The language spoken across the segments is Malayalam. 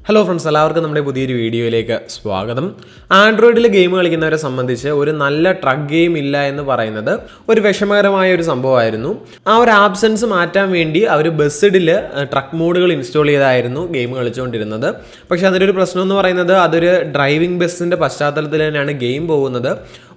ഹലോ ഫ്രണ്ട്സ്, എല്ലാവർക്കും നമ്മുടെ പുതിയൊരു വീഡിയോയിലേക്ക് സ്വാഗതം. ആൻഡ്രോയിഡിൽ ഗെയിം കളിക്കുന്നവരെ സംബന്ധിച്ച് ഒരു നല്ല ട്രക്ക് ഗെയിം ഇല്ല എന്ന് പറയുന്നത് ഒരു വിഷമകരമായ ഒരു സംഭവമായിരുന്നു. ആ ഒരു ആബ്സെൻസ് മാറ്റാൻ വേണ്ടി അവർ ബസ്സിഡിൽ ട്രക്ക് മോഡുകൾ ഇൻസ്റ്റാൾ ചെയ്തായിരുന്നു ഗെയിം കളിച്ചുകൊണ്ടിരുന്നത്. പക്ഷേ അതിലൊരു പ്രശ്നം എന്ന് പറയുന്നത് അതൊരു ഡ്രൈവിംഗ് ബസ്സിൻ്റെ പശ്ചാത്തലത്തിൽ തന്നെയാണ് ഗെയിം പോകുന്നത്.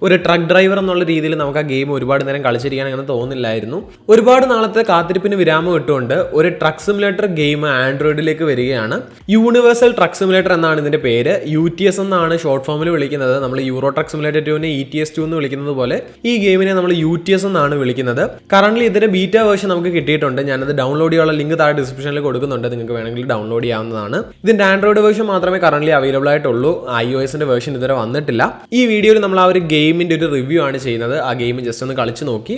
ഒരു ട്രക്ക് ഡ്രൈവർ എന്നുള്ള രീതിയിൽ നമുക്ക് ആ ഗെയിം ഒരുപാട് നേരം കളിച്ചിരിക്കാൻ അങ്ങനെ തോന്നില്ലായിരുന്നു. ഒരുപാട് നാളത്തെ കാത്തിരിപ്പിന് വിരാമം ഇട്ടുകൊണ്ട് ഒരു ട്രക്ക് സിമുലേറ്റർ ഗെയിം ആൻഡ്രോയിഡിലേക്ക് വരികയാണ്. യൂണിവേഴ്സൽ ട്രക്ക് സിമുലേറ്റർ എന്നാണ് ഇതിന്റെ പേര്. UTS എന്നാണ് ഷോർട്ട് ഫോമിൽ വിളിക്കുന്നത്. നമ്മൾ യൂറോ ട്രക്ക് സിമുലേറ്റർ 2നെ ETS2 എന്ന് വിളിക്കുന്നത് പോലെ ഈ ഗെയിമിനെ നമ്മൾ UTS എന്നാണ് വിളിക്കുന്നത്. കറന്റ് ഇതിന്റെ ബീറ്റ വേർഷൻ നമുക്ക് കിട്ടിയിട്ടുണ്ട്. ഞാനത് ഡൗൺലോഡ് ചെയ്യാനുള്ള ലിങ്ക് താഴെ ഡിസ്ക്രിപ്ഷനിൽ കൊടുക്കുന്നുണ്ട്. നിങ്ങൾക്ക് വേണമെങ്കിൽ ഡൗൺലോഡ് ചെയ്യാവുന്നതാണ്. ഇതിന്റെ ആൻഡ്രോയിഡ് വേർഷൻ മാത്രമേ കറന്റ് അവൈലബിൾ ആയിട്ടുള്ളൂ. iOSന്റെ വേർഷൻ ഇതുവരെ വന്നിട്ടില്ല. ഈ വീഡിയോയിൽ നമ്മൾ ആ ഒരു ഗെയിമിന്റെ ഒരു റിവ്യൂ ആണ് ചെയ്യുന്നത്. ആ ഗെയിം ജസ്റ്റ് ഒന്ന് കളിച്ച് നോക്കി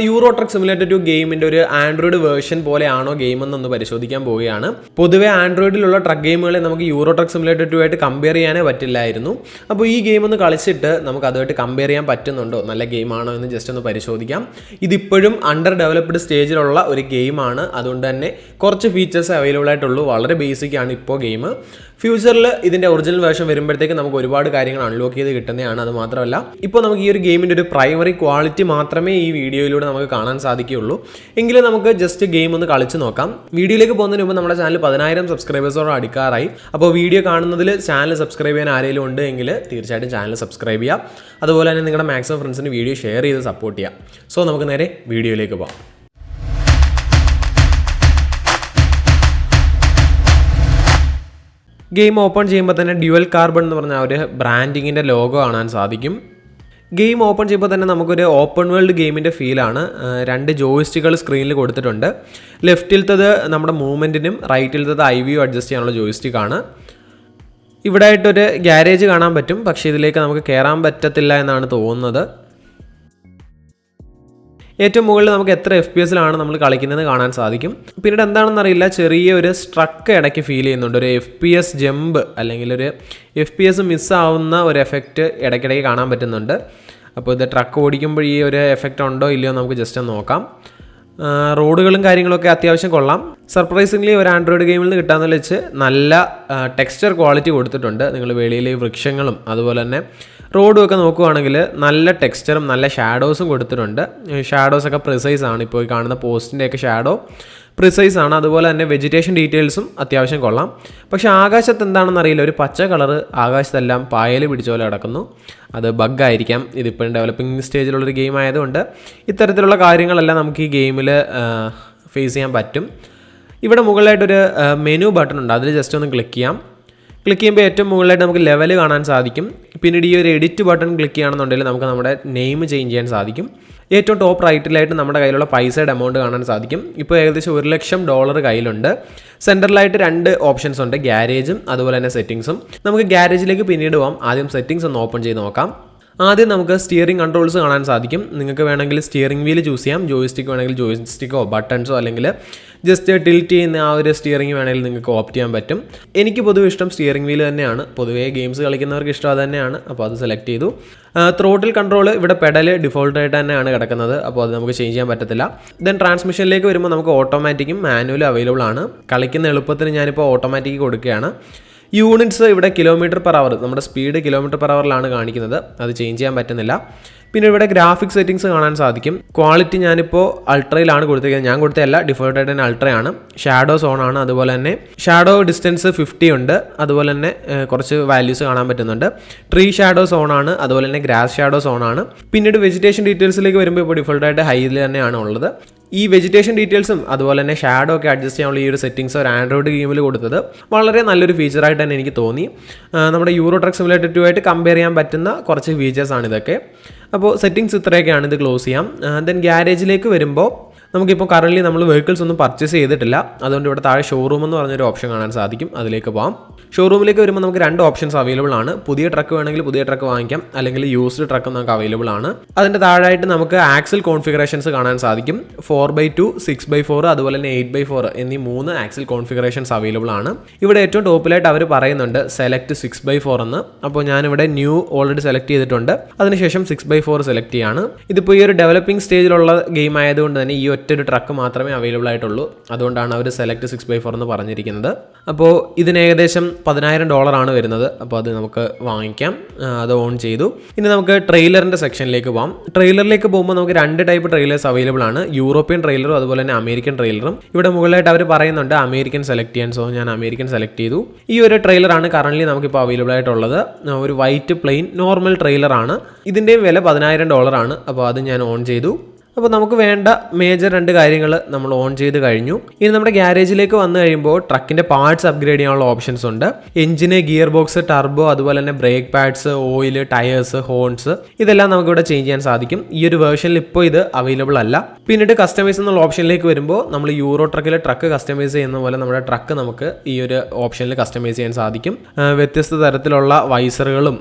യൂറോ ട്രക്ക് സിമുലേറ്റർ 2 ഗെയിമിന്റെ ഒരു ആൻഡ്രോയിഡ് വേർഷൻ പോലെയാണോ ഗെയിം എന്നൊന്ന് പരിശോധിക്കാൻ പോവുകയാണ്. പൊതുവെ ആൻഡ്രോയിഡിലുള്ള ട്രക്ക് ഗെയിമുകളെ നമുക്ക് യൂറോ ട്രക്ക് സിമുലേറ്റർ 2 ആയിട്ട് കമ്പയർ ചെയ്യാനേ പറ്റില്ലായിരുന്നു. അപ്പോൾ ഈ ഗെയിം ഒന്ന് കളിച്ചിട്ട് നമുക്ക് അതുമായിട്ട് കമ്പയർ ചെയ്യാൻ പറ്റുന്നുണ്ടോ, നല്ല ഗെയിമാണോ എന്ന് ജസ്റ്റ് ഒന്ന് പരിശോധിക്കാം. ഇതിപ്പോഴും അണ്ടർ ഡെവലപ്ഡ് സ്റ്റേജിലുള്ള ഒരു ഗെയിമാണ്. അതുകൊണ്ട് തന്നെ കുറച്ച് ഫീച്ചേഴ്സ് അവൈലബിൾ ആയിട്ടുള്ളൂ. വളരെ ബേസിക് ആണ് ഇപ്പോൾ ഗെയിം. ഫ്യൂച്ചറിൽ ഇതിൻ്റെ ഒറിജിനൽ വേർഷൻ വരുമ്പോഴത്തേക്ക് നമുക്ക് ഒരുപാട് കാര്യങ്ങൾ അൺലോക്ക് ചെയ്ത് കിട്ടുന്നതാണ്. അത് മാത്രമല്ല ഇപ്പോൾ നമുക്ക് ഈ ഒരു ഗെയിമിൻ്റെ ഒരു പ്രൈമറി ക്വാളിറ്റി മാത്രമേ ഈ വീഡിയോയിലൂടെ നമുക്ക് കാണാൻ സാധിക്കുകയുള്ളൂ. എങ്കിലും നമുക്ക് ജസ്റ്റ് ഗെയിം ഒന്ന് കളിച്ച് നോക്കാം. വീഡിയോയിലേക്ക് പോകുന്നതിന് മുമ്പ് നമ്മുടെ ചാനൽ 10,000 സബ്സ്ക്രൈബേഴ്സോടെ അടുക്കാറായി. അപ്പോൾ വീഡിയോ കാണുന്നതിൽ ചാനൽ സബ്സ്ക്രൈബ് ചെയ്യാൻ ആരെങ്കിലും ഉണ്ട് എങ്കിൽ തീർച്ചയായിട്ടും ചാനൽ സബ്സ്ക്രൈബ് ചെയ്യുക. അതുപോലെ തന്നെ നിങ്ങളുടെ മാക്സിമം ഫ്രണ്ട്സിന് വീഡിയോ ഷെയർ ചെയ്ത് സപ്പോർട്ട് ചെയ്യാം. സോ നമുക്ക് നേരെ വീഡിയോയിലേക്ക് പോകാം. ഗെയിം ഓപ്പൺ ചെയ്യുമ്പോൾ തന്നെ ഡ്യുവൽ കാർബൺ എന്ന് പറഞ്ഞ ഒരു ബ്രാൻഡിങ്ങിൻ്റെ ലോഗോ കാണാൻ സാധിക്കും. ഗെയിം ഓപ്പൺ ചെയ്യുമ്പോൾ തന്നെ നമുക്കൊരു ഓപ്പൺ വേൾഡ് ഗെയിമിൻ്റെ ഫീലാണ്. 2 ജോയിസ്റ്റിക്കുകൾ സ്ക്രീനിൽ കൊടുത്തിട്ടുണ്ട്. ലെഫ്റ്റിലത്തത് നമ്മുടെ മൂവ്മെൻറ്റിനും റൈറ്റിലത്തത് IV അഡ്ജസ്റ്റ് ചെയ്യാനുള്ള ജോയിസ്റ്റിക്കാണ്. ഇവിടെ ആയിട്ടൊരു ഗ്യാരേജ് കാണാൻ പറ്റും. പക്ഷേ ഇതിലേക്ക് നമുക്ക് കയറാൻ പറ്റത്തില്ല എന്നാണ് തോന്നുന്നത്. ഏറ്റവും മുകളിൽ നമുക്ക് എത്ര FPS നമ്മൾ കളിക്കുന്നത് കാണാൻ സാധിക്കും. പിന്നീട് എന്താണെന്നറിയില്ല, ചെറിയൊരു സ്ട്രക്ക് ഇടയ്ക്ക് ഫീൽ ചെയ്യുന്നുണ്ട്. ഒരു FPS ജമ്പ് അല്ലെങ്കിൽ ഒരു FPS മിസ്സാവുന്ന ഒരു എഫക്റ്റ് ഇടയ്ക്കിടയ്ക്ക് കാണാൻ പറ്റുന്നുണ്ട്. അപ്പോൾ ഇത് ട്രക്ക് ഓടിക്കുമ്പോൾ ഈ ഒരു എഫക്റ്റ് ഉണ്ടോ ഇല്ലയോ നമുക്ക് ജസ്റ്റ് ഒന്ന് നോക്കാം. റോഡുകളും കാര്യങ്ങളൊക്കെ അത്യാവശ്യം കൊള്ളാം. സർപ്രൈസിംഗ്ലി ഒരു ആൻഡ്രോയിഡ് ഗെയിമിൽ നിന്ന് കിട്ടാമെന്ന് വെച്ച് നല്ല ടെക്സ്ചർ ക്വാളിറ്റി കൊടുത്തിട്ടുണ്ട്. നിങ്ങൾ വെളിയിലെ വൃക്ഷങ്ങളും അതുപോലെ തന്നെ റോഡും ഒക്കെ നോക്കുകയാണെങ്കിൽ നല്ല ടെക്സ്ചറും നല്ല ഷാഡോസും കൊടുത്തിട്ടുണ്ട്. ഷാഡോസൊക്കെ പ്രിസൈസ് ആണ്. ഇപ്പോൾ ഈ കാണുന്ന പോസ്റ്റിൻ്റെയൊക്കെ ഷാഡോ പ്രിസൈസ് ആണ്. അതുപോലെ തന്നെ വെജിറ്റേഷൻ ഡീറ്റെയിൽസും അത്യാവശ്യം കൊള്ളാം. പക്ഷേ ആകാശത്ത് എന്താണെന്ന് അറിയില്ല, ഒരു പച്ച കളറ് ആകാശത്തെല്ലാം പായൽ പിടിച്ച പോലെ കിടക്കുന്നു. അത് ബഗ്ഗായിരിക്കാം. ഇതിപ്പോഴും ഡെവലപ്പിംഗ് സ്റ്റേജിലുള്ളൊരു ഗെയിം ആയതുകൊണ്ട് ഇത്തരത്തിലുള്ള കാര്യങ്ങളെല്ലാം നമുക്ക് ഈ ഗെയിമിൽ ഫേസ് ചെയ്യാൻ പറ്റും. ഇവിടെ മുകളിലായിട്ടൊരു മെനു ബട്ടൺ ഉണ്ട്. അതിൽ ജസ്റ്റ് ഒന്ന് ക്ലിക്ക് ചെയ്യാം. ക്ലിക്ക് ചെയ്യുമ്പോൾ ഏറ്റവും മുകളിലായിട്ട് നമുക്ക് ലെവൽ കാണാൻ സാധിക്കും. പിന്നീട് ഈ ഒരു എഡിറ്റ് ബട്ടൺ ക്ലിക്ക് ചെയ്യുകയാണെന്നുണ്ടെങ്കിൽ നമുക്ക് നമ്മുടെ നെയിം ചേഞ്ച് ചെയ്യാൻ സാധിക്കും. ഏറ്റവും ടോപ്പ് റൈറ്റിലായിട്ട് നമ്മുടെ കയ്യിലുള്ള പൈസയുടെ എമൗണ്ട് കാണാൻ സാധിക്കും. ഇപ്പോൾ ഏകദേശം $1 ലക്ഷം കയ്യിലുണ്ട്. സെൻറ്ററിലായിട്ട് 2 ഓപ്ഷൻസ് ഉണ്ട്, ഗ്യാരേജും അതുപോലെ തന്നെ സെറ്റിങ്സും. നമുക്ക് ഗ്യാരേജിലേക്ക് പിന്നീട് പോകാം. ആദ്യം സെറ്റിങ്സ് ഒന്ന് ഓപ്പൺ ചെയ്ത് നോക്കാം. ആദ്യം നമുക്ക് സ്റ്റിയറിംഗ് കൺട്രോൾസ് കാണാൻ സാധിക്കും. നിങ്ങൾക്ക് വേണമെങ്കിൽ സ്റ്റിയറിംഗ് വീല് ചൂസ് ചെയ്യാം. ജോയിസ്റ്റിക്ക് വേണമെങ്കിൽ ജോയിസ്റ്റിക്കോ ബട്ടൺസോ അല്ലെങ്കിൽ ജസ്റ്റ് ടിൽറ്റ് ചെയ്യുന്ന ആ ഒരു സ്റ്റിയറിംഗ് വേണമെങ്കിൽ നിങ്ങൾക്ക് ഓപ്റ്റ് ചെയ്യാൻ പറ്റും. എനിക്ക് പൊതുവെ ഇഷ്ടം സ്റ്റിയറിംഗ് വീല് തന്നെയാണ്. പൊതുവേ ഗെയിംസ് കളിക്കുന്നവർക്ക് ഇഷ്ടം അത് തന്നെയാണ്. അപ്പോൾ അത് സെലക്ട് ചെയ്തു. ത്രോട്ടിൽ കൺട്രോൾ ഇവിടെ പെഡൽ ഡിഫോൾട്ടായിട്ട് തന്നെയാണ് കിടക്കുന്നത്. അപ്പോൾ അത് നമുക്ക് ചേഞ്ച് ചെയ്യാൻ പറ്റത്തില്ല. ദെൻ ട്രാൻസ്മിഷനിലേക്ക് വരുമ്പോൾ നമുക്ക് ഓട്ടോമാറ്റിക്കും മാനുവലും അവൈലബിൾ ആണ്. കളിക്കുന്ന എളുപ്പത്തിന് ഞാനിപ്പോൾ ഓട്ടോമാറ്റിക് കൊടുക്കുകയാണ്. യൂണിറ്റ്സ് ഇവിടെ km/h, നമ്മുടെ സ്പീഡ് km/hലാണ് കാണിക്കുന്നത്. അത് ചേഞ്ച് ചെയ്യാൻ പറ്റുന്നില്ല. പിന്നെ ഇവിടെ ഗ്രാഫിക്സ് സെറ്റിങ്സ് കാണാൻ സാധിക്കും. ക്വാളിറ്റി ഞാനിപ്പോൾ അൾട്രയിലാണ് കൊടുത്തിരിക്കുന്നത്. ഞാൻ കൊടുത്തതല്ല, ഡിഫോൾട്ടായിട്ട് തന്നെ അൾട്രയാണ്. ഷാഡോ സോണാണ്. അതുപോലെ തന്നെ ഷാഡോ ഡിസ്റ്റൻസ് 50 ഉണ്ട്. അതുപോലെ തന്നെ കുറച്ച് വാല്യൂസ് കാണാൻ പറ്റുന്നുണ്ട്. ട്രീ ഷാഡോ സോണാണ്. അതുപോലെ തന്നെ ഗ്രാസ് ഷാഡോ സോണാണ്. പിന്നീട് വെജിറ്റേഷൻ ഡീറ്റെയിൽസിലേക്ക് വരുമ്പോൾ ഇപ്പോൾ ഡിഫോൾട്ടായിട്ട് ഹൈയിൽ തന്നെയാണ് ഉള്ളത്. ഈ വെജിറ്റേഷൻ ഡീറ്റെയിൽസും അതുപോലെ തന്നെ ഷാഡോ ഒക്കെ അഡ്ജസ്റ്റ് ചെയ്യാനുള്ള ഈ ഒരു സെറ്റിങ്സ് ഒരു ആൻഡ്രോയിഡ് ഗെയിമിൽ കൊടുത്തത് വളരെ നല്ലൊരു ഫീച്ചറായിട്ട് തന്നെ എനിക്ക് തോന്നി. നമ്മുടെ യൂറോ ട്രക്ക് സിമുലേറ്റർ 2 ആയിട്ട് കമ്പയർ ചെയ്യാൻ പറ്റുന്ന കുറച്ച് ഫീച്ചേഴ്സാണ് ഇതൊക്കെ. അപ്പോൾ സെറ്റിങ്സ് ഇത്രയൊക്കെയാണ്. ഇത് ക്ലോസ് ചെയ്യാം. ദെൻ ഗ്യാരേജിലേക്ക് വരുമ്പോൾ നമുക്കിപ്പോൾ കറൻറ്റ്ലി നമ്മൾ വെഹിക്കിൾസ് ഒന്നും പർച്ചേസ് ചെയ്തിട്ടില്ല. അതുകൊണ്ട് ഇവിടെ താഴെ ഷോറൂം എന്ന് പറഞ്ഞൊരു ഓപ്ഷൻ കാണാൻ സാധിക്കും. അതിലേക്ക് പോകാം. ഷോറൂമിലേക്ക് വരുമ്പോൾ നമുക്ക് 2 ഓപ്ഷൻസ് അവൈലബിൾ ആണ്. പുതിയ ട്രക്ക് വേണമെങ്കിൽ പുതിയ ട്രക്ക് വാങ്ങിക്കാം, അല്ലെങ്കിൽ യൂസ്ഡ് ട്രക്ക് നമുക്ക് അവൈലബിൾ ആണ്. അതിൻ്റെ താഴായിട്ട് നമുക്ക് ആക്സിൽ കോൺഫിഗറേഷൻസ് കാണാൻ സാധിക്കും. 4x2, 6x4 അതുപോലെ തന്നെ 8x4 എന്നീ 3 ആക്സിൽ കോൺഫിഗറേഷൻസ് അവൈലബിൾ ആണ്. ഇവിടെ ഏറ്റവും ടോപ്പിലായിട്ട് അവർ പറയുന്നുണ്ട് സെലക്ട് 6x4 എന്ന്. അപ്പോൾ ഞാനിവിടെ ന്യൂ ഓൾറെഡി സെലക്ട് ചെയ്തിട്ടുണ്ട്. അതിനുശേഷം 6x4 സെലക്ട് ചെയ്യാണ്. ഇതിപ്പോൾ ഈ ഒരു ഡെവലപ്പിംഗ് സ്റ്റേജിലുള്ള ഗെയിം ആയതുകൊണ്ട് തന്നെ ഈ ഒറ്റൊരു ട്രക്ക് മാത്രമേ അവൈലബിൾ ആയിട്ടുള്ളൂ. അതുകൊണ്ടാണ് അവർ സെലക്ട് 6x4 എന്ന് പറഞ്ഞിരിക്കുന്നത്. അപ്പോൾ ഇതിന് ഏകദേശം $10,000 വരുന്നത്. അപ്പോൾ അത് നമുക്ക് വാങ്ങിക്കാം. അത് ഓൺ ചെയ്തു. ഇനി നമുക്ക് ട്രെയിലറിൻ്റെ സെക്ഷനിലേക്ക് പോകാം. ട്രെയിലറിലേക്ക് പോകുമ്പോൾ നമുക്ക് 2 ടൈപ്പ് ട്രെയിലേഴ്സ് അവൈലബിൾ ആണ്. യൂറോപ്യൻ ട്രെയിലറും അതുപോലെ തന്നെ അമേരിക്കൻ ട്രെയിലറും. ഇവിടെ മുകളിലായിട്ട് അവർ പറയുന്നുണ്ട് അമേരിക്കൻ സെലക്ട് ചെയ്യാൻ. സോ ഞാൻ അമേരിക്കൻ സെലക്ട് ചെയ്തു. ഈ ഒരു ട്രെയിലറാണ് കറൻ്റ്ലി നമുക്കിപ്പോൾ അവൈലബിൾ ആയിട്ടുള്ളത്. ഒരു വൈറ്റ് പ്ലെയിൻ നോർമൽ ട്രെയിലറാണ്. ഇതിൻ്റെയും വില $10,000 അപ്പോൾ അത് ഞാൻ ഓൺ ചെയ്തു. അപ്പോൾ നമുക്ക് വേണ്ട മേജർ 2 കാര്യങ്ങൾ നമ്മൾ ഓൺ ചെയ്ത് കഴിഞ്ഞു. ഇനി നമ്മുടെ ഗ്യാരേജിലേക്ക് വന്നു കഴിയുമ്പോൾ ട്രക്കിൻ്റെ പാർട്സ് അപ്ഗ്രേഡ് ചെയ്യാനുള്ള ഓപ്ഷൻസ് ഉണ്ട്. എഞ്ചിന്, ഗിയർ ബോക്സ്, ടർബോ, അതുപോലെ തന്നെ brake pads, oil, tyres, horns ഇതെല്ലാം നമുക്കിവിടെ ചേഞ്ച് ചെയ്യാൻ സാധിക്കും. ഈ ഒരു വേർഷനിൽ ഇപ്പോൾ ഇത് അവൈലബിൾ അല്ല. പിന്നീട് കസ്റ്റമൈസ് എന്നുള്ള ഓപ്ഷനിലേക്ക് വരുമ്പോൾ നമ്മൾ യൂറോ ട്രക്കിലെ ട്രക്ക് കസ്റ്റമൈസ് ചെയ്യുന്ന പോലെ നമ്മുടെ ട്രക്ക് നമുക്ക് ഈ ഒരു ഓപ്ഷനിൽ കസ്റ്റമൈസ് ചെയ്യാൻ സാധിക്കും. വ്യത്യസ്ത തരത്തിലുള്ള വൈസറുകളും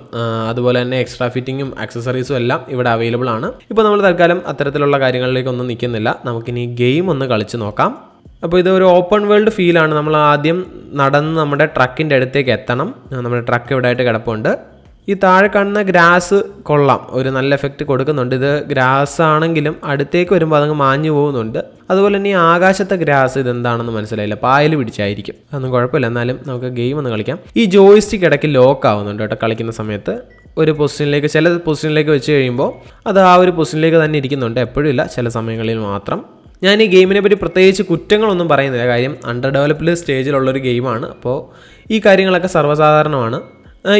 അതുപോലെ തന്നെ എക്സ്ട്രാ ഫിറ്റിങ്ങും ആക്സസറീസും എല്ലാം ഇവിടെ അവൈലബിൾ ആണ്. ഇപ്പോൾ നമ്മൾ തൽക്കാലം അത്തരത്തിലുള്ള കാര്യങ്ങളിലേക്കൊന്നും നിൽക്കുന്നില്ല. നമുക്കിനി ഗെയിം ഒന്ന് കളിച്ച് നോക്കാം. അപ്പോൾ ഇത് ഒരു ഓപ്പൺ വേൾഡ് ഫീലാണ്. നമ്മൾ ആദ്യം നടന്ന് നമ്മുടെ ട്രക്കിൻ്റെ അടുത്തേക്ക് എത്തണം. നമ്മുടെ ട്രക്ക് ഇവിടെ ആയിട്ട് കിടപ്പുണ്ട്. ഈ താഴെ കാണുന്ന ഗ്രാസ് കൊള്ളാം, ഒരു നല്ല എഫക്റ്റ് കൊടുക്കുന്നുണ്ട്. ഇത് ഗ്രാസ് ആണെങ്കിലും അടുത്തേക്ക് വരുമ്പോൾ അതങ്ങ് മാഞ്ഞു പോകുന്നുണ്ട്. അതുപോലെ തന്നെ ഈ ആകാശത്തെ ഗ്രാസ് ഇതെന്താണെന്ന് മനസ്സിലായില്ല, പായൽ പിടിച്ചായിരിക്കും. അതൊന്നും കുഴപ്പമില്ല. എന്നാലും നമുക്ക് ഗെയിം ഒന്ന് കളിക്കാം. ഈ ജോയിസ്റ്റിക്ക് ഇടയ്ക്ക് ലോക്ക് ആവുന്നുണ്ട് കേട്ടോ കളിക്കുന്ന സമയത്ത്. ഒരു പൊസിഷനിലേക്ക്, ചില പൊസിഷനിലേക്ക് വെച്ച് കഴിയുമ്പോൾ അത് ആ ഒരു പൊസിഷനിലേക്ക് തന്നെ ഇരിക്കുന്നുണ്ട്. എപ്പോഴും ഇല്ല, ചില സമയങ്ങളിൽ മാത്രം. ഞാൻ ഈ ഗെയിമിനെ പറ്റി പ്രത്യേകിച്ച് കുറ്റങ്ങളൊന്നും പറയുന്നില്ല. കാര്യം അണ്ടർ ഡെവലപ്ഡ് സ്റ്റേജിലുള്ളൊരു ഗെയിമാണ്. അപ്പോൾ ഈ കാര്യങ്ങളൊക്കെ സർവ്വസാധാരണമാണ്.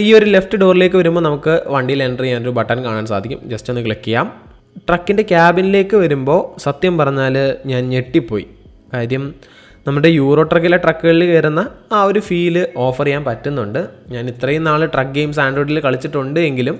ഈ ഒരു ലെഫ്റ്റ് ഡോറിലേക്ക് വരുമ്പോൾ നമുക്ക് വണ്ടിയിൽ എൻ്റർ ചെയ്യാനൊരു ബട്ടൺ കാണാൻ സാധിക്കും. ജസ്റ്റ് ഒന്ന് ക്ലിക്ക് ചെയ്യാം. ട്രക്കിൻ്റെ ക്യാബിനിലേക്ക് വരുമ്പോൾ സത്യം പറഞ്ഞാൽ ഞാൻ ഞെട്ടിപ്പോയി. കാര്യം നമ്മുടെ യൂറോ ട്രക്കിലെ ട്രക്കുകളിൽ കയറുന്ന ആ ഒരു ഫീല് ഓഫർ ചെയ്യാൻ പറ്റുന്നുണ്ട്. ഞാൻ ഇത്രയും നാൾ ട്രക്ക് ഗെയിംസ് ആൻഡ്രോയിഡിൽ കളിച്ചിട്ടുണ്ട് എങ്കിലും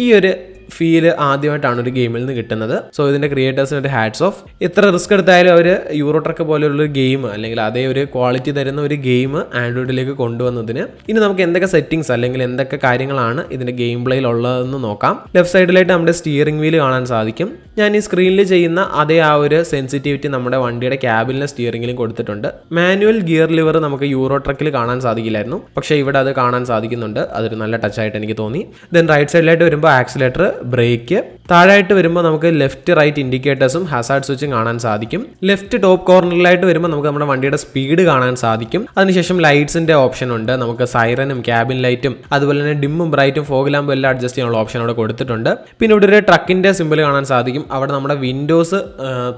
ഈ ഒരു ഫീല് ആദ്യമായിട്ടാണ് ഒരു ഗെയിമിൽ നിന്ന് കിട്ടുന്നത്. സോ ഇതിൻ്റെ ക്രിയേറ്റേഴ്സിന് ഒരു ഹാറ്റ്സ് ഓഫ്. എത്ര റിസ്ക് എടുത്തായാലും അവർ യൂറോ ട്രക്ക് പോലെയുള്ളൊരു ഗെയിം അല്ലെങ്കിൽ അതേ ഒരു ക്വാളിറ്റി തരുന്ന ഒരു ഗെയിം ആൻഡ്രോയിഡിലേക്ക് കൊണ്ടുവന്നതിന് ഇനി നമുക്ക് എന്തൊക്കെ സെറ്റിങ്സ് അല്ലെങ്കിൽ എന്തൊക്കെ കാര്യങ്ങളാണ് ഇതിൻ്റെ ഗെയിം പ്ലേയിൽ ഉള്ളതെന്ന് നോക്കാം. ലെഫ്റ്റ് സൈഡിലായിട്ട് നമ്മുടെ സ്റ്റിയറിംഗ് വീല് കാണാൻ സാധിക്കും. ഞാൻ ഈ സ്ക്രീനിൽ ചെയ്യുന്ന അതേ ആ ഒരു സെൻസിറ്റിവിറ്റി നമ്മുടെ വണ്ടിയുടെ ക്യാബിനിലെ സ്റ്റിയറിംഗിലും കൊടുത്തിട്ടുണ്ട്. മാനുവൽ ഗിയർ ലിവർ നമുക്ക് യൂറോ ട്രക്കിൽ കാണാൻ സാധിക്കില്ലായിരുന്നു, പക്ഷേ ഇവിടെ അത് കാണാൻ സാധിക്കുന്നുണ്ട്. അതൊരു നല്ല ടച്ചായിട്ട് എനിക്ക് തോന്നി. ദെൻ റൈറ്റ് സൈഡിലായിട്ട് വരുമ്പോൾ ആക്സിലേറ്റർ, ബ്രേക്ക്. താഴായിട്ട് വരുമ്പോൾ നമുക്ക് ലെഫ്റ്റ് റൈറ്റ് ഇൻഡിക്കേറ്റേഴ്സും ഹസാർഡ് സ്വിച്ചും കാണാൻ സാധിക്കും. ലെഫ്റ്റ് ടോപ്പ് കോർണറിലായിട്ട് വരുമ്പോൾ നമുക്ക് നമ്മുടെ വണ്ടിയുടെ സ്പീഡ് കാണാൻ സാധിക്കും. അതിനുശേഷം ലൈറ്റ്സിന്റെ ഓപ്ഷൻ ഉണ്ട്. നമുക്ക് സൈറനും ക്യാബിൻ ലൈറ്റും അതുപോലെ തന്നെ ഡിമ്മും ബ്രൈറ്റും ഫോഗ് ലാമ്പും എല്ലാം അഡ്ജസ്റ്റ് ചെയ്യാനുള്ള ഓപ്ഷൻ അവിടെ കൊടുത്തിട്ടുണ്ട്. പിന്നെ ഇവിടെ ഒരു ട്രക്കിന്റെ സിമ്പിൾ കാണാൻ സാധിക്കും. അവിടെ നമ്മുടെ വിൻഡോസ്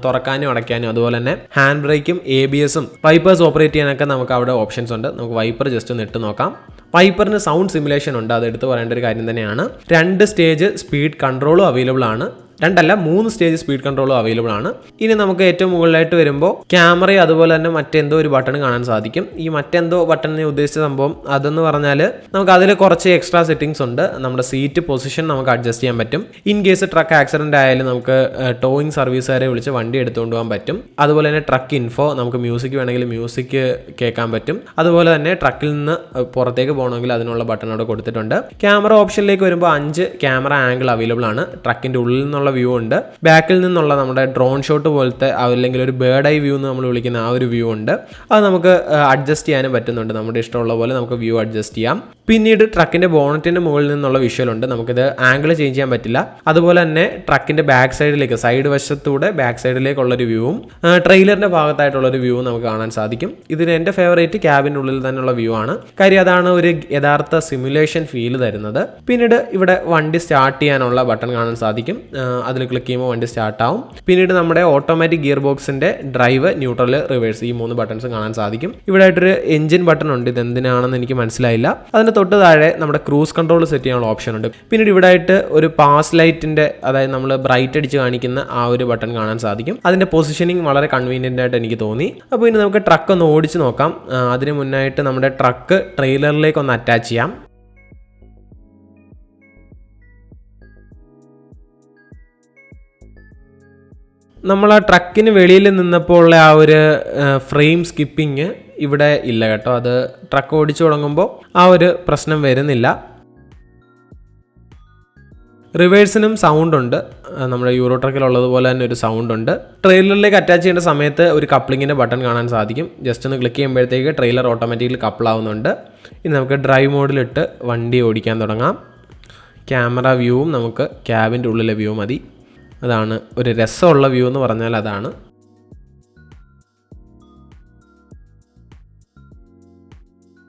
തുറക്കാനും അടയ്ക്കാനും അതുപോലെ തന്നെ ഹാൻഡ് ബ്രേക്കും ABSും വൈപ്പേഴ്സ് ഓപ്പറേറ്റ് ചെയ്യാനൊക്കെ നമുക്ക് അവിടെ ഓപ്ഷൻസ് ഉണ്ട്. നമുക്ക് വൈപ്പർ ജസ്റ്റ് ഒന്ന് ഇട്ട് നോക്കാം. വൈപ്പറിന് സൗണ്ട് സിമുലേഷൻ ഉണ്ട്, അത് എടുത്ത് പറയേണ്ട ഒരു കാര്യം തന്നെയാണ്. 2 സ്റ്റേജ് സ്പീഡ് കൺട്രോളും അവൈലബിൾ ആണ്. 3 സ്റ്റേജ് സ്പീഡ് കൺട്രോളും അവൈലബിൾ ആണ്. ഇനി നമുക്ക് ഏറ്റവും മുകളിലായിട്ട് വരുമ്പോൾ ക്യാമറയും അതുപോലെ തന്നെ മറ്റെന്തോ ഒരു ബട്ടൺ കാണാൻ സാധിക്കും. ഈ മറ്റെന്തോ ബട്ടൺ ഉദ്ദേശിച്ച സംഭവം അതെന്ന് പറഞ്ഞാൽ നമുക്ക് അതിൽ കുറച്ച് എക്സ്ട്രാ സെറ്റിംഗ്സ് ഉണ്ട്. നമ്മുടെ സീറ്റ് പൊസിഷൻ നമുക്ക് അഡ്ജസ്റ്റ് ചെയ്യാൻ പറ്റും. ഇൻ കേസ് ട്രക്ക് ആക്സിഡന്റ് ആയാലും നമുക്ക് ടോയിങ് സർവീസുകാരെ വിളിച്ച് വണ്ടി എടുത്തുകൊണ്ട് പോകാൻ പറ്റും. അതുപോലെ തന്നെ ട്രക്ക് ഇൻഫോ, നമുക്ക് മ്യൂസിക് വേണമെങ്കിൽ മ്യൂസിക് കേൾക്കാൻ പറ്റും. അതുപോലെ തന്നെ ട്രക്കിൽ നിന്ന് പുറത്തേക്ക് പോകണമെങ്കിൽ അതിനുള്ള ബട്ടൺ അവിടെ കൊടുത്തിട്ടുണ്ട്. ക്യാമറ ഓപ്ഷനിലേക്ക് വരുമ്പോൾ 5 ക്യാമറ ആംഗിൾ അവൈലബിൾ ആണ്. ട്രക്കിന്റെ ഉള്ളിൽ നിന്നുള്ള വ്യൂ ഉണ്ട്, ബാക്കിൽ നിന്നുള്ള നമ്മുടെ ഡ്രോൺ ഷോട്ട് പോലത്തെ അല്ലെങ്കിൽ ഒരു ബേർഡ് ഐ വ്യൂ എന്ന് നമ്മൾ വിളിക്കുന്ന ആ ഒരു വ്യൂ ഉണ്ട്. അത് നമുക്ക് അഡ്ജസ്റ്റ് ചെയ്യാനും പറ്റുന്നുണ്ട്. നമ്മുടെ ഇഷ്ടമുള്ള പോലെ നമുക്ക് വ്യൂ അഡ്ജസ്റ്റ് ചെയ്യാം. പിന്നീട് ട്രക്കിന്റെ ബോണറ്റിന്റെ മുകളിൽ നിന്നുള്ള വിഷ്വൽ ഉണ്ട്. നമുക്കിത് ആംഗിൾ ചേഞ്ച് ചെയ്യാൻ പറ്റില്ല. അതുപോലെ തന്നെ ട്രക്കിന്റെ ബാക്ക് സൈഡിലേക്ക്, സൈഡ് വശത്തൂടെ ബാക്ക് സൈഡിലേക്കുള്ളൊരു വ്യൂവും ട്രെയിലറിന്റെ ഭാഗത്തായിട്ടുള്ളൊരു വ്യൂ നമുക്ക് കാണാൻ സാധിക്കും. ഇതിന് എൻ്റെ ഫേവറേറ്റ് ക്യാബിനുള്ളിൽ തന്നെയുള്ള വ്യൂ ആണ്. കാര്യം അതാണ് ഒരു യഥാർത്ഥ സിമുലേഷൻ ഫീൽ തരുന്നത്. പിന്നീട് ഇവിടെ വണ്ടി സ്റ്റാർട്ട് ചെയ്യാനുള്ള ബട്ടൺ കാണാൻ സാധിക്കും. അതിൽ ക്ലിക്ക് ചെയ്യുമ്പോൾ വണ്ടി സ്റ്റാർട്ട് ആവും. പിന്നീട് നമ്മുടെ ഓട്ടോമാറ്റിക് ഗിയർ ബോക്സിന്റെ ഡ്രൈവ്, ന്യൂട്രൽ, റിവേഴ്സ് ഈ 3 ബട്ടൺസ് കാണാൻ സാധിക്കും. ഇവിടെ ആയിട്ടൊരു എഞ്ചിൻ ബട്ടൺ ഉണ്ട്. ഇത് എന്തിനാണെന്ന് എനിക്ക് മനസ്സിലായില്ല. അതിന് തൊട്ട് താഴെ നമ്മുടെ ക്രൂസ് കൺട്രോൾ സെറ്റ് ചെയ്യാനുള്ള ഓപ്ഷൻ ഉണ്ട്. പിന്നീട് ഇവിടെ ആയിട്ട് ഒരു പാസ് ലൈറ്റിന്റെ, അതായത് നമ്മൾ ബ്രൈറ്റ് അടിച്ച് കാണിക്കുന്ന ആ ഒരു ബട്ടൺ കാണാൻ സാധിക്കും. അതിന്റെ പൊസിഷനിങ് വളരെ കൺവീനിയന്റ് ആയിട്ട് എനിക്ക് തോന്നി. അപ്പോൾ ഇനി നമുക്ക് ട്രക്ക് ഒന്ന് ഓടിച്ച് നോക്കാം. അതിന് മുന്നായിട്ട് നമ്മുടെ ട്രക്ക് ട്രെയിലറിലേക്ക് ഒന്ന് അറ്റാച്ച് ചെയ്യാം. നമ്മൾ ആ ട്രക്കിന് വെളിയിൽ നിന്നപ്പോൾ ഉള്ള ആ ഒരു ഫ്രെയിം സ്കിപ്പിങ് ഇവിടെ ഇല്ല കേട്ടോ. അത് ട്രക്ക് ഓടിച്ചു തുടങ്ങുമ്പോൾ ആ ഒരു പ്രശ്നം വരുന്നില്ല. റിവേഴ്സിനും സൗണ്ട് ഉണ്ട്. നമ്മുടെ യൂറോ ട്രക്കിലുള്ളതുപോലെ തന്നെ ഒരു സൗണ്ട് ഉണ്ട്. ട്രെയിലറിലേക്ക് അറ്റാച്ച് ചെയ്യേണ്ട സമയത്ത് ഒരു കപ്ലിങ്ങിൻ്റെ ബട്ടൺ കാണാൻ സാധിക്കും. ജസ്റ്റ് ഒന്ന് ക്ലിക്ക് ചെയ്യുമ്പോഴത്തേക്ക് ട്രെയിലർ ഓട്ടോമാറ്റിക്കലി കപ്പിളാവുന്നുണ്ട്. ഇനി നമുക്ക് ഡ്രൈവ് മോഡിലിട്ട് വണ്ടി ഓടിക്കാൻ തുടങ്ങാം. ക്യാമറ വ്യൂവും നമുക്ക് ക്യാബിൻ്റെ ഉള്ളിലെ വ്യൂ മതി. അതാണ് ഒരു രസമുള്ള വ്യൂ എന്ന് പറഞ്ഞാൽ അതാണ്.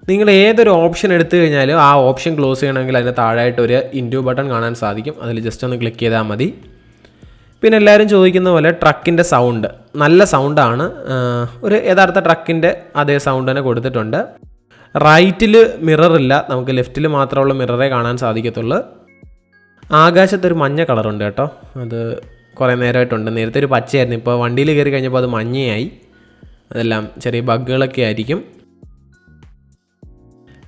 നിങ്ങൾ ഏതൊരു ഓപ്ഷൻ എടുത്തു കഴിഞ്ഞാലും ആ ഓപ്ഷൻ ക്ലോസ് ചെയ്യണമെങ്കിൽ അതിന് താഴായിട്ട് ഒരു ഇൻറ്റു ബട്ടൺ കാണാൻ സാധിക്കും. അതിൽ ജസ്റ്റ് ഒന്ന് ക്ലിക്ക് ചെയ്താൽ മതി. പിന്നെ എല്ലാവരും ചോദിക്കുന്ന പോലെ ട്രക്കിൻ്റെ സൗണ്ട് നല്ല സൗണ്ടാണ്. ഒരു യഥാർത്ഥ ട്രക്കിൻ്റെ അതേ സൗണ്ട് തന്നെ കൊടുത്തിട്ടുണ്ട്. റൈറ്റിൽ മിററില്ല, നമുക്ക് ലെഫ്റ്റിൽ മാത്രമുള്ള മിററേ കാണാൻ സാധിക്കത്തുള്ളൂ. ആകാശത്തൊരു മഞ്ഞ കളറുണ്ട് കേട്ടോ, അത് കുറേ നേരമായിട്ടുണ്ട്. നേരത്തെ ഒരു പച്ചയായിരുന്നു, ഇപ്പോൾ വണ്ടിയിൽ കയറി കഴിഞ്ഞപ്പോൾ അത് മഞ്ഞയായി. അതെല്ലാം ചെറിയ ബഗ്ഗുകളൊക്കെ ആയിരിക്കും.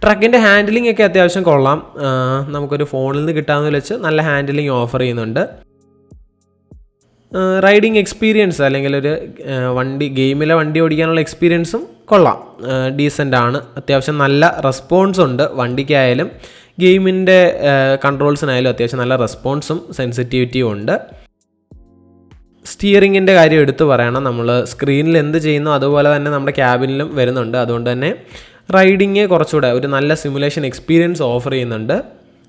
ട്രക്കിൻ്റെ ഹാൻഡിലിംഗ് ഒക്കെ അത്യാവശ്യം കൊള്ളാം. നമുക്കൊരു ഫോണിൽ നിന്ന് കിട്ടാമെന്ന് വെച്ച് നല്ല ഹാൻഡിലിംഗ് ഓഫർ ചെയ്യുന്നുണ്ട്. റൈഡിങ് എക്സ്പീരിയൻസ് അല്ലെങ്കിൽ ഒരു ഗെയിമിലെ വണ്ടി ഓടിക്കാനുള്ള എക്സ്പീരിയൻസും കൊള്ളാം, ഡീസൻ്റ് ആണ്. അത്യാവശ്യം നല്ല റെസ്പോൺസ് ഉണ്ട് വണ്ടിക്കായാലും ഗെയിമിൻ്റെ കൺട്രോൾസിനായാലും അത്യാവശ്യം നല്ല റെസ്പോൺസും സെൻസിറ്റിവിറ്റിയും ഉണ്ട്. സ്റ്റിയറിങ്ങിൻ്റെ കാര്യം എടുത്തു പറയണം. നമ്മൾ സ്ക്രീനിൽ എന്ത് ചെയ്യുന്നോ അതുപോലെ തന്നെ നമ്മുടെ ക്യാബിനിലും വരുന്നുണ്ട്. അതുകൊണ്ട് തന്നെ റൈഡിങ് കുറച്ചുകൂടെ ഒരു നല്ല സിമുലേഷൻ എക്സ്പീരിയൻസ് ഓഫർ ചെയ്യുന്നുണ്ട്.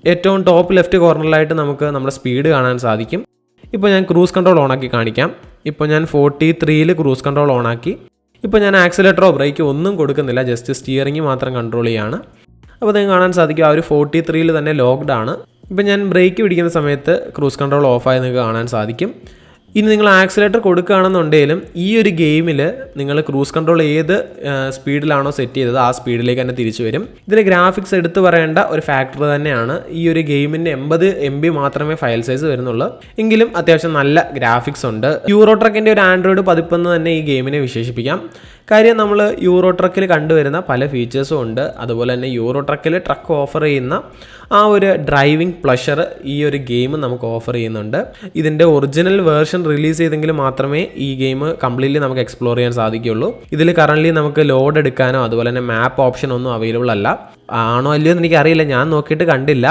ഏറ്റവും ടോപ്പ് ലെഫ്റ്റ് കോർണറിലായിട്ട് നമുക്ക് നമ്മുടെ സ്പീഡ് കാണാൻ സാധിക്കും. ഇപ്പോൾ ഞാൻ ക്രൂസ് കൺട്രോൾ ഓണാക്കി കാണിക്കാം. ഇപ്പോൾ ഞാൻ 43ൽ ക്രൂസ് കൺട്രോൾ ഓണാക്കി. ഇപ്പോൾ ഞാൻ ആക്സിലേറ്ററോ ബ്രേക്കോ ഒന്നും കൊടുക്കുന്നില്ല, ജസ്റ്റ് സ്റ്റിയറിംഗ് മാത്രം കൺട്രോൾ ചെയ്യുകയാണ്. അപ്പോൾ നിങ്ങൾക്ക് കാണാൻ സാധിക്കും ആ ഒരു 43ൽ തന്നെ ലോക്ക്ഡ് ആണ്. ഇപ്പോൾ ഞാൻ ബ്രേക്ക് പിടിക്കുന്ന സമയത്ത് ക്രൂസ് കൺട്രോൾ ഓഫായി നിങ്ങൾക്ക് കാണാൻ സാധിക്കും. ഇനി നിങ്ങൾ ആക്സിലേറ്റർ കൊടുക്കുകയാണെന്നുണ്ടെങ്കിലും ഈ ഒരു ഗെയിമിൽ നിങ്ങൾ ക്രൂസ് കൺട്രോൾ ഏത് സ്പീഡിലാണോ സെറ്റ് ചെയ്തത് ആ സ്പീഡിലേക്ക് തന്നെ തിരിച്ചു വരും. ഇതിന് ഗ്രാഫിക്സ് എടുത്തു പറയേണ്ട ഒരു ഫാക്ടർ തന്നെയാണ്. ഈ ഒരു ഗെയിമിൻ്റെ 80 MB മാത്രമേ ഫയൽ സൈസ് വരുന്നുള്ളൂ, എങ്കിലും അത്യാവശ്യം നല്ല ഗ്രാഫിക്സ് ഉണ്ട്. യൂറോ ട്രക്കിൻ്റെ ഒരു ആൻഡ്രോയിഡ് പതിപ്പെന്ന് തന്നെ ഈ ഗെയിമിനെ വിശേഷിപ്പിക്കാം. കാര്യം നമ്മൾ യൂറോ ട്രക്കിൽ കണ്ടുവരുന്ന പല ഫീച്ചേഴ്സും ഉണ്ട്. അതുപോലെ തന്നെ യൂറോ ട്രക്കിൽ ട്രക്ക് ഓഫർ ചെയ്യുന്ന ആ ഒരു ഡ്രൈവിംഗ് പ്ലഷർ ഈ ഒരു ഗെയിം നമുക്ക് ഓഫർ ചെയ്യുന്നുണ്ട്. ഇതിൻ്റെ ഒറിജിനൽ വേർഷൻ റിലീസ് ചെയ്തെങ്കിൽ മാത്രമേ ഈ ഗെയിം കംപ്ലീറ്റ്ലി നമുക്ക് എക്സ്പ്ലോർ ചെയ്യാൻ സാധിക്കുകയുള്ളൂ. ഇതിൽ കറൻ്റ്ലി നമുക്ക് ലോഡ് എടുക്കാനോ അതുപോലെ തന്നെ മാപ്പ് ഓപ്ഷൻ ഒന്നും അവൈലബിൾ അല്ല. ആണോ അല്ലയോ എന്ന് എനിക്കറിയില്ല, ഞാൻ നോക്കിയിട്ട് കണ്ടില്ല.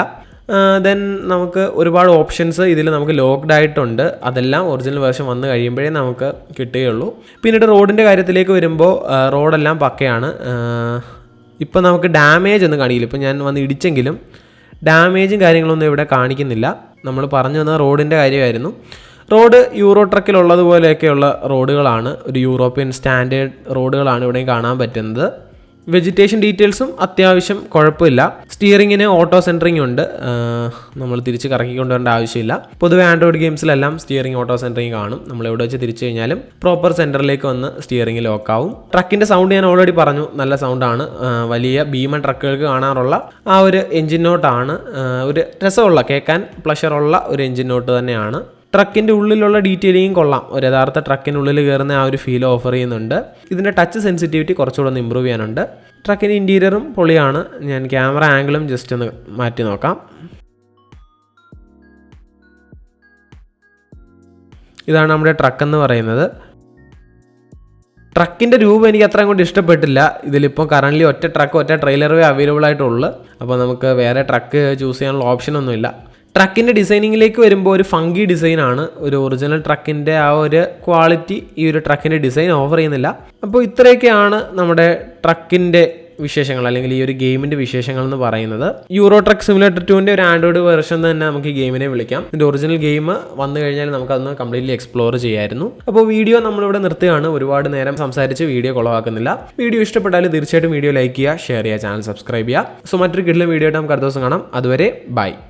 ദെൻ നമുക്ക് ഒരുപാട് ഓപ്ഷൻസ് ഇതിൽ നമുക്ക് ലോക്ക്ഡ് ആയിട്ടുണ്ട്. അതെല്ലാം ഒറിജിനൽ വേർഷൻ വന്നു കഴിയുമ്പോഴേ നമുക്ക് കിട്ടുകയുള്ളൂ. പിന്നീട് റോഡിൻ്റെ കാര്യത്തിലേക്ക് വരുമ്പോൾ റോഡെല്ലാം പക്കയാണ്. ഇപ്പോൾ നമുക്ക് ഡാമേജ് ഒന്നും കാണിക്കില്ല. ഇപ്പോൾ ഞാൻ വന്ന് ഇടിച്ചെങ്കിലും ഡാമേജും കാര്യങ്ങളൊന്നും ഇവിടെ കാണിക്കുന്നില്ല. നമ്മൾ പറഞ്ഞു വന്ന റോഡിൻ്റെ കാര്യമായിരുന്നു. റോഡ് യൂറോ ട്രക്കിലുള്ളതുപോലെയൊക്കെയുള്ള റോഡുകളാണ്, ഒരു യൂറോപ്യൻ സ്റ്റാൻഡേർഡ് റോഡുകളാണ് ഇവിടെയും കാണാൻ പറ്റുന്നത്. വെജിറ്റേഷൻ ഡീറ്റെയിൽസും അത്യാവശ്യം കുഴപ്പമില്ല. സ്റ്റിയറിങ്ങിന് ഓട്ടോ സെൻറ്ററിങ് ഉണ്ട്, നമ്മൾ തിരിച്ച് കറക്കി കൊണ്ടുവരേണ്ട ആവശ്യമില്ല. പൊതുവെ ആൻഡ്രോയിഡ് ഗെയിംസിലെല്ലാം സ്റ്റിയറിംഗ് ഓട്ടോ സെൻറ്ററിങ് കാണും. നമ്മൾ എവിടെ വെച്ച് തിരിച്ചു കഴിഞ്ഞാലും പ്രോപ്പർ സെൻറ്ററിലേക്ക് വന്ന് സ്റ്റിയറിംഗ് ലോക്കാവും. ട്രക്കിൻ്റെ സൗണ്ട് ഞാൻ ഓൾറെഡി പറഞ്ഞു, നല്ല സൗണ്ടാണ്. വലിയ ഭീമൻ ട്രക്കുകൾക്ക് കാണാറുള്ള ആ ഒരു എൻജിൻ നോട്ടാണ്. ഒരു രസമുള്ള കേൾക്കാൻ പ്ലഷറുള്ള ഒരു എൻജിൻ നോട്ട് തന്നെയാണ്. ട്രക്കിൻ്റെ ഉള്ളിലുള്ള ഡീറ്റെയിലിംഗ് കൊള്ളാം. ഒരു യഥാർത്ഥ ട്രക്കിനുള്ളിൽ കയറുന്ന ആ ഒരു ഫീൽ ഓഫർ ചെയ്യുന്നുണ്ട്. ഇതിൻ്റെ ടച്ച് സെൻസിറ്റിവിറ്റി കുറച്ചുകൂടെ ഒന്ന് ഇമ്പ്രൂവ് ചെയ്യാനുണ്ട്. ട്രക്കിൻ്റെ ഇൻറ്റീരിയറും പൊളിയാണ്. ഞാൻ ക്യാമറ ആംഗിളും ജസ്റ്റ് ഒന്ന് മാറ്റി നോക്കാം. ഇതാണ് നമ്മുടെ ട്രക്ക് എന്ന് പറയുന്നത്. ട്രക്കിൻ്റെ രൂപം എനിക്ക് അത്ര അങ്ങോട്ട് ഇഷ്ടപ്പെട്ടില്ല. ഇതിലിപ്പോൾ കറൻ്റ്ലി ഒറ്റ ട്രക്ക് ഒറ്റ ട്രെയിലറേ അവൈലബിൾ ആയിട്ടുള്ളൂ. അപ്പോൾ നമുക്ക് വേറെ ട്രക്ക് ചൂസ് ചെയ്യാനുള്ള ഓപ്ഷനൊന്നുമില്ല. ട്രക്കിൻ്റെ ഡിസൈനിങ്ങിലേക്ക് വരുമ്പോൾ ഒരു ഫങ്കി ഡിസൈനാണ്. ഒരു ഒറിജിനൽ ട്രക്കിൻ്റെ ആ ഒരു ക്വാളിറ്റി ഈ ഒരു ട്രക്കിൻ്റെ ഡിസൈൻ ഓഫർ ചെയ്യുന്നില്ല. അപ്പോൾ ഇത്രയൊക്കെയാണ് നമ്മുടെ ട്രക്കിൻ്റെ വിശേഷങ്ങൾ അല്ലെങ്കിൽ ഈ ഒരു ഗെയിമിൻ്റെ വിശേഷങ്ങൾ എന്ന് പറയുന്നത്. യൂറോ ട്രക്ക് സിമുലേറ്റർ 2ൻ്റെ ഒരു ആൻഡ്രോയിഡ് വെർഷൻ തന്നെ നമുക്ക് ഈ ഗെയിമിനെ വിളിക്കാം. ഇതിൻ്റെ ഒറിജിനൽ ഗെയിം വന്നു കഴിഞ്ഞാൽ നമുക്കതൊന്ന് കംപ്ലീറ്റ്ലി എക്സ്പ്ലോർ ചെയ്യായിരുന്നു. അപ്പോൾ വീഡിയോ നമ്മളിവിടെ നിർത്തുകയാണ്. ഒരുപാട് നേരം സംസാരിച്ച് വീഡിയോ കുളവാക്കുന്നില്ല. വീഡിയോ ഇഷ്ടപ്പെട്ടാൽ തീർച്ചയായിട്ടും വീഡിയോ ലൈക്ക് ചെയ്യുക, ഷെയർ ചെയ്യുക, ചാനൽ സബ്സ്ക്രൈബ് ചെയ്യുക. സോ മറ്റൊരു കിടിലൻ വീഡിയോ ആയിട്ട് നമുക്ക് അടുത്ത ദിവസം കാണാം. അതുവരെ ബൈ.